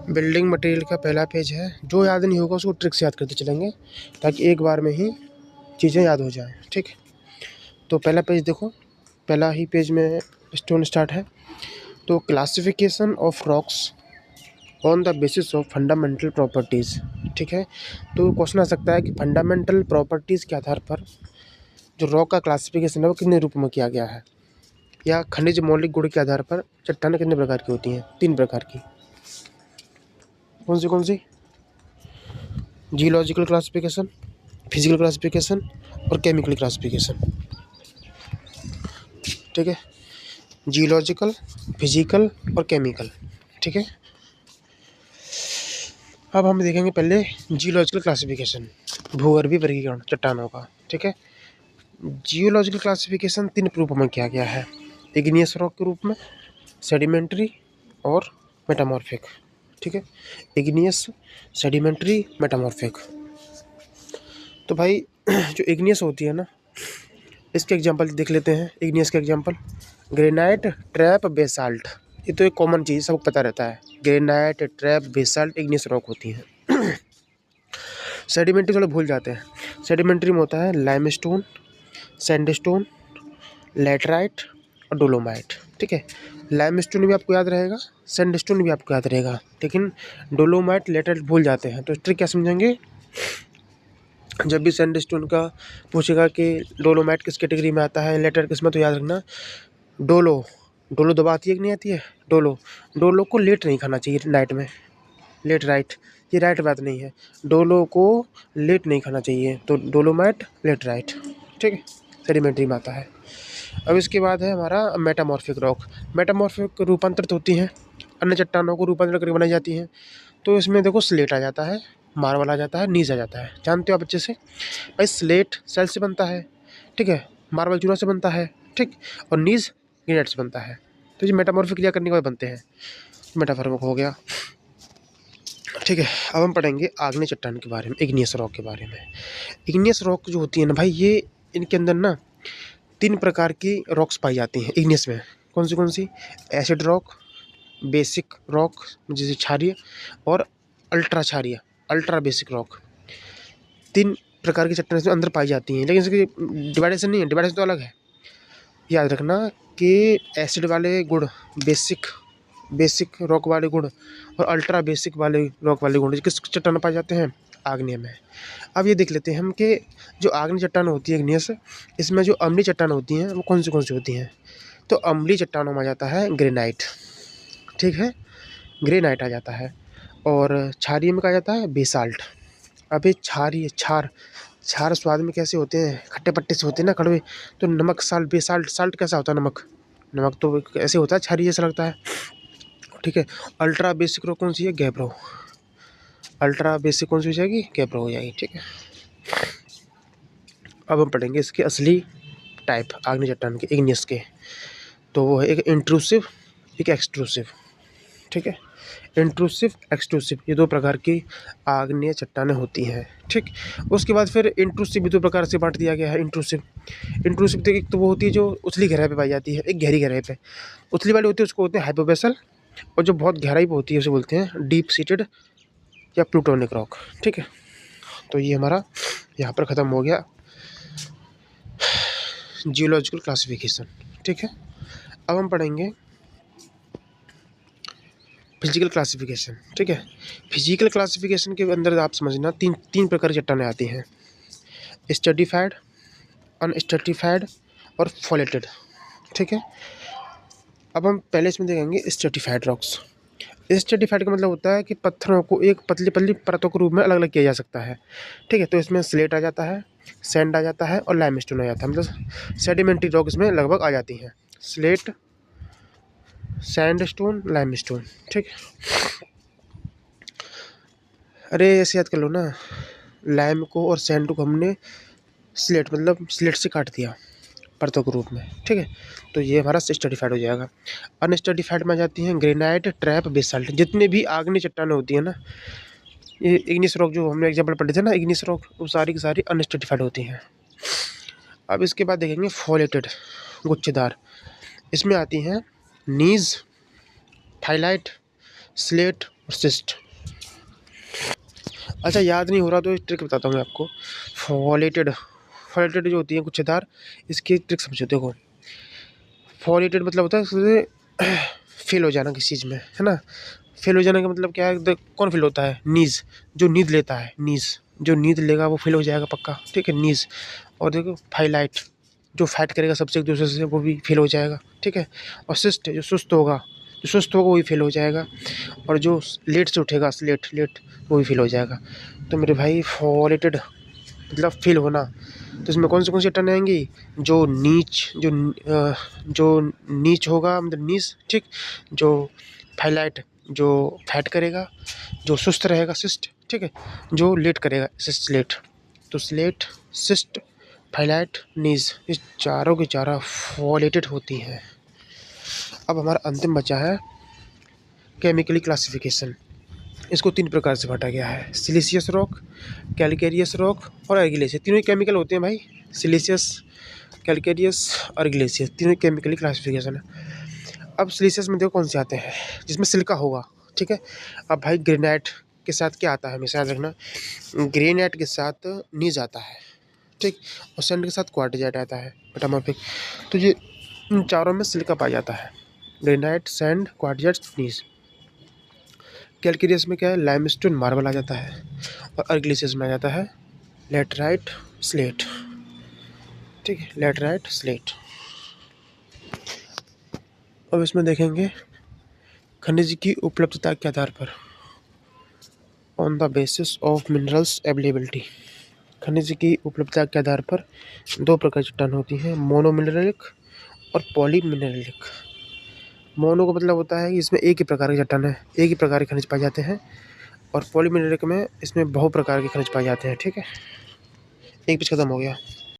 Building material का पहला page है। जो याद नहीं होगा उसको ट्रिक से याद करते चलेंगे ताकि एक बार में ही चीज़ें याद हो जाएं। ठीक, तो पहला पेज देखो, पहला ही पेज में स्टोन स्टार्ट है। तो classification of rocks on the basis of fundamental properties. ठीक है, तो क्वेश्चन आ सकता है कि फंडामेंटल प्रॉपर्टीज़ के आधार पर जो रॉक का क्लासिफिकेशन है वो कितने रूप में किया गया है, या खनिज मौलिक गुण के आधार पर चट्टानें कितने प्रकार की होती हैं? 3 प्रकार की। कौन सी? जियोलॉजिकल क्लासिफिकेशन, फिजिकल क्लासिफिकेशन और केमिकल क्लासिफिकेशन। ठीक है, जियोलॉजिकल, फिजिकल और केमिकल। ठीक है, अब हम देखेंगे पहले जियोलॉजिकल क्लासिफिकेशन, भूगर्भीय वर्गीकरण चट्टानों का। ठीक है, जियोलॉजिकल क्लासिफिकेशन 3 रूपों में किया गया है, इग्नियस रॉक के रूप में, सेडिमेंट्री और मेटामॉर्फिक। ठीक है, इग्नियस, सेडिमेंट्री, मेटामॉर्फिक। तो भाई जो इग्नियस होती है ना, इसके एग्जांपल देख लेते हैं। इग्नियस के एग्जांपल, ग्रेनाइट, ट्रैप, बेसाल्ट। ये तो एक कॉमन चीज़ सबको पता रहता है, granite, trap, basalt igneous rock होती हैं। सेडिमेंट्री थोड़ा भूल जाते हैं। सेडिमेंट्री में होता है लाइमस्टोन, सैंडस्टोन, लैटराइट और डोलोमाइट। ठीक है, लाइमस्टोन भी आपको याद रहेगा, सैंडस्टोन भी आपको याद रहेगा, लेकिन डोलोमाइट, लैटराइट भूल जाते हैं। तो ट्रिक क्या समझेंगे, जब भी सैंडस्टोन का पूछेगा कि डोलोमाइट किस कैटेगरी में आता है, लेटर किस में, तो याद रखना डोलो। डोलो दबा आती है कि नहीं आती है? डोलो। डोलो को लेट नहीं खाना चाहिए नाइट में, लेट राइट, ये राइट बात नहीं है। डोलो को लेट नहीं खाना चाहिए, तो डोलोमाइट, लेट राइट। ठीक है, सेडिमेंट्री में आता है। अब इसके बाद है हमारा मेटामॉर्फिक रॉक। मेटामॉर्फिक रूपांतरित होती हैं, अन्य चट्टानों को रूपांतरित करके बनाई जाती हैं। तो इसमें देखो स्लेट आ जाता है, मार्बल आ जाता है, नीज आ जाता है। जानते हो आप अच्छे से भाई, स्लेट सेल से बनता है, ठीक है, मार्बल चूना से बनता है, ठीक, और नीज ग्रेनाइट से बनता है। तो ये मेटामॉर्फिक क्रिया करने के बाद बनते हैं, मेटामॉर्फिक हो गया। ठीक है, अब हम पढ़ेंगे आग्नेय चट्टान के बारे में, इग्नियस रॉक के बारे में। इग्नियस रॉक जो होती है ना भाई, ये इनके अंदर ना 3 प्रकार की रॉक्स पाई जाती हैं इग्नियस में। कौन सी? एसिड रॉक, बेसिक रॉक जैसे क्षारीय, और अल्ट्रा क्षारीय, अल्ट्रा बेसिक रॉक। 3 प्रकार की चट्टानें इसमें अंदर पाई जाती हैं, लेकिन इसकी डिवाइडेशन नहीं है, डिवाइडेशन तो अलग है। याद रखना कि एसिड वाले गुण बेसिक रॉक वाले गुण और अल्ट्रा बेसिक वाले रॉक वाले गुण किस चट्टान में पाए जाते हैं? आग्नेय में। अब ये देख लेते हैं हम कि जो आग्नेय चट्टान होती है इग्नियस, इसमें जो अम्लीय चट्टान होती हैं वो कौन सी होती हैं? तो अम्लीय चट्टानों में आ जाता है ग्रेनाइट। ठीक है, ग्रेनाइट आ जाता है। और क्षारीय में कहा जाता है बेसाल्ट। अब ये क्षार स्वाद में कैसे होते हैं? खट्टे पट्टे से होते हैं ना, कड़वे। तो नमक, साल्ट, बेसाल्ट। साल्ट कैसा होता है? नमक तो ऐसे होता है, क्षारीय जैसा लगता है। ठीक है, अल्ट्रा बेसिक रॉक कौन सी है? गैब्रो। अल्ट्रा बेसिक कौन सी हो जाएगी? गैब्रो हो जाएगी। ठीक है, अब हम पढ़ेंगे इसके असली टाइप आग्नेय चट्टान के, इग्नियस के। तो वो है एक इंट्रूसिव, एक एक्सट्रूसिव। ठीक है, इंट्रूसिव, एक्सट्रूसिव, ये 2 प्रकार की आग्नेय चट्टानें होती हैं। ठीक, उसके बाद फिर इंट्रूसिव भी 2 प्रकार से बांट दिया गया है। इंट्रूसिव तो एक तो वो होती है जो उथली गहराई पे पाई जाती है, एक गहरी गहराई पे। उथली वाली होती है उसको बोलते हैं हाइपोबेसल, और जो बहुत गहराई पे होती है उसे बोलते हैं डीप सीटेड या प्लूटोनिक रॉक। ठीक है, तो ये हमारा यहाँ पर ख़त्म हो गया जियोलॉजिकल क्लासिफिकेशन। ठीक है, अब हम पढ़ेंगे फिजिकल क्लासिफिकेशन। ठीक है, फिजिकल क्लासिफिकेशन के अंदर आप समझना 3 प्रकार की चट्टानें आती हैं, स्ट्रेटिफाइड, अनस्ट्रेटिफाइड और फॉलेटेड। ठीक है, अब हम पहले इसमें देखेंगे स्ट्रेटिफाइड रॉक्स। स्ट्रेटिफाइड का मतलब होता है कि पत्थरों को एक पतली पतली परतों के रूप में अलग अलग किया जा सकता है। ठीक है, तो इसमें स्लेट आ जाता है, सैंड आ जाता है और लाइमस्टोन आ जाता है, मतलब सेडिमेंट्री रॉक इसमें लगभग आ जाती हैं, स्लेट, सैंडस्टोन, लाइमस्टोन। ठीक, अरे ऐसे याद कर लो ना, लाइम को और सैंड को हमने स्लेट मतलब स्लेट से काट दिया परतों के रूप में। ठीक है, तो ये हमारा स्ट्रेटिफाइड हो जाएगा। अनस्ट्रेटिफाइड में आ जाती हैं ग्रेनाइट, ट्रैप, बेसाल्ट। जितने भी आग्नेय चट्टानें होती है ना, ये इग्नियस रॉक जो हमने एग्जाम्पल पढ़े थे ना, इग्नियस रॉक, वो सारी की सारी अनस्ट्रेटिफाइड होती हैं। अब इसके बाद देखेंगे फॉलेटेड, गुच्छेदार। इसमें आती हैं नीज, थाइलाइट, स्लेट और सिस्ट। अच्छा याद नहीं हो रहा तो एक ट्रिक बताता हूँ मैं आपको। फॉलेटेड, फॉलेटेड जो होती है गुच्छेदार, इसकी ट्रिक समझो। देखो फॉलेटेड मतलब होता है उससे फेल हो जाना किसी चीज़ में, है ना। फेल हो जाने का मतलब क्या है, कौन फेल होता है, नीज। जो नींद लेता है, नीज जो नींद लेगा वो फेल हो जाएगा पक्का, ठीक है, नीज। और देखो फाइलाइट, जो फाइट करेगा सबसे एक दूसरे से वो भी फेल हो जाएगा, ठीक है। और सिस्ट, जो सुस्त होगा वो भी फेल हो जाएगा। और जो लेट से उठेगा, स्लेट लेट, वो भी फेल हो जाएगा। तो मेरे भाई फॉलेटेड मतलब फेल होना, तो इसमें कौन सी टर्न आएंगी, जो नीच जो नीच होगा मतलब नीच, ठीक। जो फाइलाइट, जो फैट करेगा। जो सुस्त रहेगा, सिस्ट, ठीक है। जो लेट करेगा, सिस्ट लेट। तो स्लेट, सिस्ट, फाइलाइट, नीज, इस चारों की चारों फॉलेटेड होती हैं। अब हमारा अंतिम बचा है केमिकली क्लासिफिकेशन। इसको 3 प्रकार से बांटा गया है, सिलिशियस रॉक, कैलकेरियस रॉक और अर्गिलेशियस। तीनों ही केमिकल होते हैं भाई, सिलिशियस, कैलकेरियस और अर्गिलेशियस, तीनों केमिकली क्लासिफिकेशन है। अब सिलिशियस में देखो कौन से आते हैं, जिसमें सिलिका होगा, ठीक है। अब भाई ग्रेनाइट के साथ क्या आता है, हमेशा याद रखना, ग्रेनाइट के साथ नीज आता है, ठीक। और सैंड के साथ क्वार्टजाइट आता है, मेटामॉर्फिक। तो ये इन चारों में सिलिका पाया जाता है, ग्रेनाइट, सैंड, क्वार्टजाइट, नीज। कैलकेरियस में क्या है, लाइमस्टोन, मार्बल आ जाता है। और अर्गिलेशियस में आ जाता है लेटराइट, स्लेट, ठीक है, लेटराइट, स्लेट। अब इसमें देखेंगे खनिज की उपलब्धता के आधार पर, on the basis of minerals availability. खनिज की उपलब्धता के आधार पर 2 प्रकार की चट्टान होती हैं, मोनो मिनरलिक और पॉली मिनरलिक। मोनो का मतलब होता है कि इसमें एक ही प्रकार की चट्टान है, एक ही प्रकार के खनिज पाए जाते हैं। और पॉली मिनरलिक में इसमें बहु प्रकार के खनिज पाए जाते हैं, ठीक है। एक पीस खत्म हो गया।